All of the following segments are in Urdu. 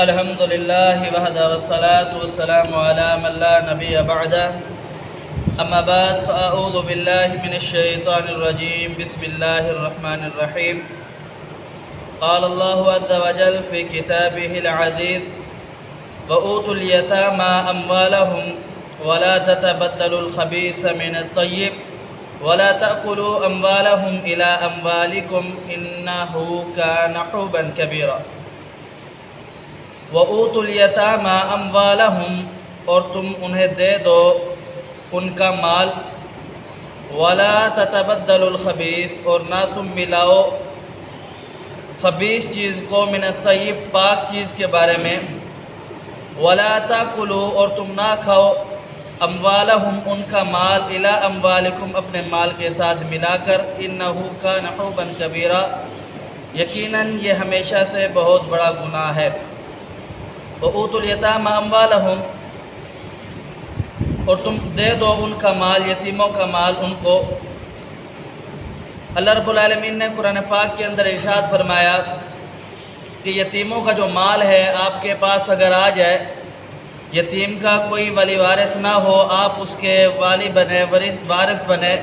الحمد لله وحده والصلاة والسلام على من لا نبي بعده أما بعد فأعوذ بالله من الشيطان الرجيم بسم الله الرحمن الرحيم قال الله عز وجل في كتابه العزيز وأوتوا اليتامى أموالهم ولا تتبدلوا الخبيث من الطيب ولا تأكلوا أموالهم إلى أموالكم إنه كان حوبا كبيرا وَأُوتُوا الْيَتَامَى أَمْوَالَهُمْ اور تم انہیں دے دو ان کا مال وَلَا تَتَبَدَّلُوا الْخَبِيثَ اور نہ تم ملاؤ خبیث چیز کو من الطیب پاک چیز کے بارے میں وَلَا تَأْكُلُوا اور تم نہ کھاؤ أَمْوَالَهُمْ ان کا مال إِلَىٰ أَمْوَالِكُمْ اپنے مال کے ساتھ ملا کر إِنَّهُ كَانَ حُوبًا كَبِيرًا یقیناً یہ ہمیشہ سے بہت بڑا گناہ ہے وَأُوتُوا الْيَتَامَى أَمْوَالَهُمْ اور تم دے دو ان کا مال یتیموں کا مال ان کو۔ اللہ رب العالمین نے قرآن پاک کے اندر ارشاد فرمایا کہ یتیموں کا جو مال ہے آپ کے پاس اگر آ جائے، یتیم کا کوئی ولی وارث نہ ہو، آپ اس کے والی بنے وارث بنے،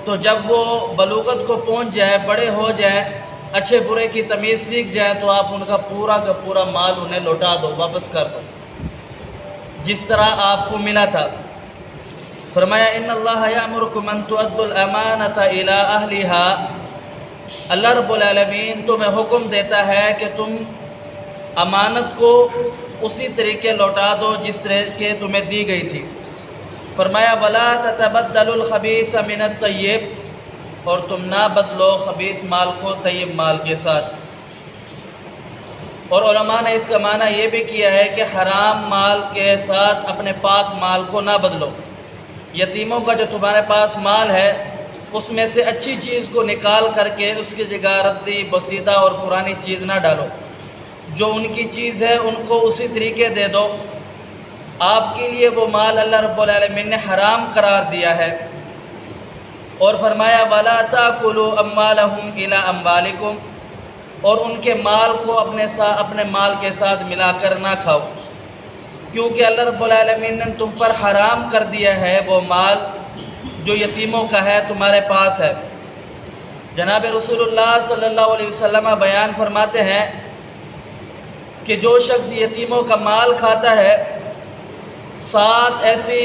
تو جب وہ بلوغت کو پہنچ جائے، بڑے ہو جائیں، اچھے برے کی تمیز سیکھ جائیں، تو آپ ان کا پورا مال انہیں لوٹا دو، واپس کر دو جس طرح آپ کو ملا تھا۔ فرمایا ان اللہ یامرکم ان تؤدوا الامانۃ الی اہلھا، اللہ رب العالمین تمہیں حکم دیتا ہے کہ تم امانت کو اسی طریقے لوٹا دو جس طریقے تمہیں دی گئی تھی۔ فرمایا ولا تتبدلوا الخبیث من الطیب اور تم نہ بدلو خبیث مال کو طیب مال کے ساتھ۔ اور علماء نے اس کا معنی یہ بھی کیا ہے کہ حرام مال کے ساتھ اپنے پاک مال کو نہ بدلو۔ یتیموں کا جو تمہارے پاس مال ہے اس میں سے اچھی چیز کو نکال کر کے اس کی جگہ ردی بسیدہ اور پرانی چیز نہ ڈالو، جو ان کی چیز ہے ان کو اسی طریقے دے دو۔ آپ کے لیے وہ مال اللہ رب العالمین نے حرام قرار دیا ہے۔ اور فرمایا وَلَا تَأْكُلُوا أَمْوَالَهُمْ إِلَىٰ أَمْوَالِكُمْ اور ان کے مال کو اپنے مال کے ساتھ ملا کر نہ کھاؤ، کیونکہ اللہ رب العالمین نے تم پر حرام کر دیا ہے وہ مال جو یتیموں کا ہے، تمہارے پاس ہے۔ جناب رسول اللہ صلی اللہ علیہ وسلم بیان فرماتے ہیں کہ جو شخص یتیموں کا مال کھاتا ہے، 7 ایسی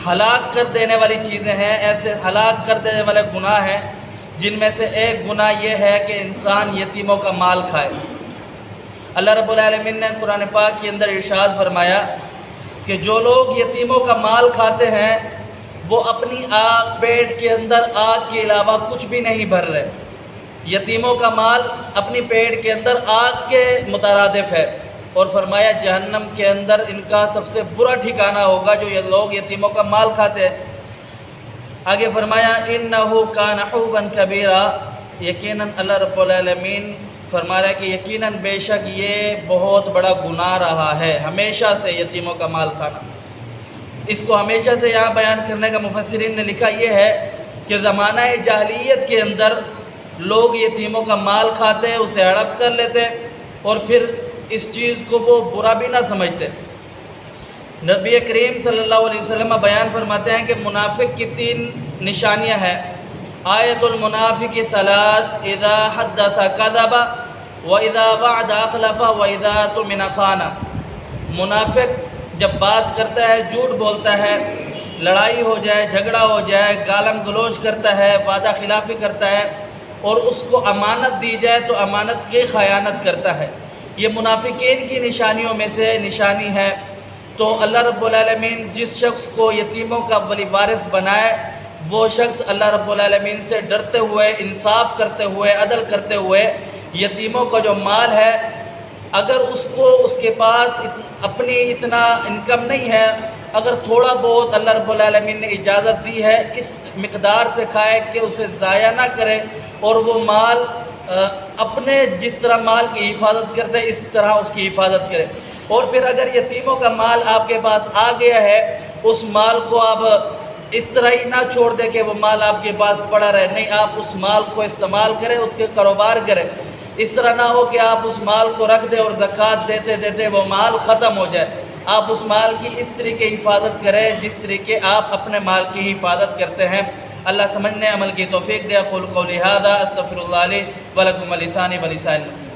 ہلاک کر دینے والی چیزیں ہیں، ایسے ہلاک کر دینے والے گناہ ہیں، جن میں سے ایک گناہ یہ ہے کہ انسان یتیموں کا مال کھائے۔ اللہ رب العالمین نے قرآن پاک کے اندر ارشاد فرمایا کہ جو لوگ یتیموں کا مال کھاتے ہیں وہ اپنی پیٹ کے اندر آگ کے علاوہ کچھ بھی نہیں بھر رہے۔ یتیموں کا مال اپنی پیٹ کے اندر آگ کے مترادف ہے، اور فرمایا جہنم کے اندر ان کا سب سے برا ٹھکانہ ہوگا جو یہ لوگ یتیموں کا مال کھاتے ہیں۔ آگے فرمایا انہ کان حوبا کبیرا، یقیناً اللہ رب العالمین فرما رہا ہے کہ یقیناً بے شک یہ بہت بڑا گناہ رہا ہے ہمیشہ سے یتیموں کا مال کھانا۔ اس کو ہمیشہ سے یہاں بیان کرنے کا مفسرین نے لکھا یہ ہے کہ زمانہ جاہلیت کے اندر لوگ یتیموں کا مال کھاتے، اسے ہڑپ کر لیتے اور پھر اس چیز کو وہ برا بھی نہ سمجھتے۔ نبی کریم صلی اللہ علیہ وسلم بیان فرماتے ہیں کہ منافق کی 3 نشانیاں ہیں۔ آیت المنافق 3 اذا حدث کذب واذا وعد اخلف واذا اؤتمن خان۔ منافق جب بات کرتا ہے جھوٹ بولتا ہے، لڑائی ہو جائے، جھگڑا ہو جائے، گالم گلوچ کرتا ہے، وعدہ خلافی کرتا ہے، اور اس کو امانت دی جائے تو امانت کی خیانت کرتا ہے۔ یہ منافقین کی نشانیوں میں سے نشانی ہے۔ تو اللہ رب العالمین جس شخص کو یتیموں کا ولی وارث بنائے، وہ شخص اللہ رب العالمین سے ڈرتے ہوئے، انصاف کرتے ہوئے، عدل کرتے ہوئے یتیموں کا جو مال ہے، اگر اس کو اس کے پاس اپنی اتنا انکم نہیں ہے، اگر تھوڑا بہت اللہ رب العالمین نے اجازت دی ہے اس مقدار سے کھائے کہ اسے ضائع نہ کرے، اور وہ مال اپنے جس طرح مال کی حفاظت کرتے اس طرح اس کی حفاظت کرے۔ اور پھر اگر یتیموں کا مال آپ کے پاس آ گیا ہے، اس مال کو آپ اس طرح ہی نہ چھوڑ دے کہ وہ مال آپ کے پاس پڑا رہے، نہیں، آپ اس مال کو استعمال کریں، اس کے کاروبار کریں۔ اس طرح نہ ہو کہ آپ اس مال کو رکھ دیں اور زکوٰۃ دیتے دیتے وہ مال ختم ہو جائے۔ آپ اس مال کی اس طریقے حفاظت کریں جس طریقے آپ اپنے مال کی حفاظت کرتے ہیں۔ اللہ سمجھنے عمل کی توفیق دے۔ اقول قولی ھذا استغفر اللہ لی ولکم ولسائر المسلمین۔